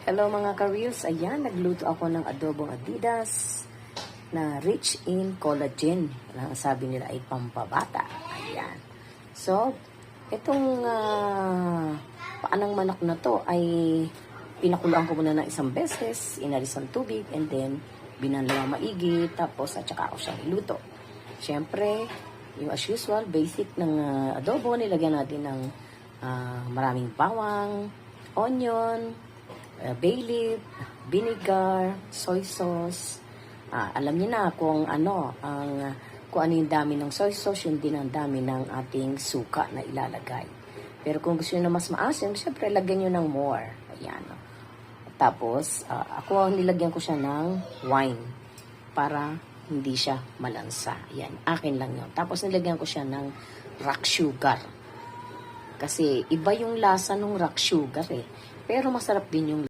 Hello mga ka-reels, ayan, nagluto ako ng adobong Adidas na rich in collagen. Ang sabi nila ay pampabata. Ayan. So, itong paanang manok na to ay pinakuloan ko muna ng isang beses, inalis ang tubig, and then binanlaw maigi, tapos at saka ako siya niluto. Siyempre, yung as usual, basic ng adobo, nilagyan natin ng maraming bawang, onion, bay leaf, vinegar, soy sauce. Alam niyo na kung ano yung dami ng soy sauce, yun din ang dami ng ating suka na ilalagay. Pero kung gusto niyo na mas maasim, syempre lagyan niyo ng more. Ayan. Tapos, ako nilagyan ko siya ng wine para hindi siya malansa. Ayan, akin lang yun. Tapos nilagyan ko siya ng rock sugar. Kasi iba yung lasa ng rock sugar eh. Pero masarap din yung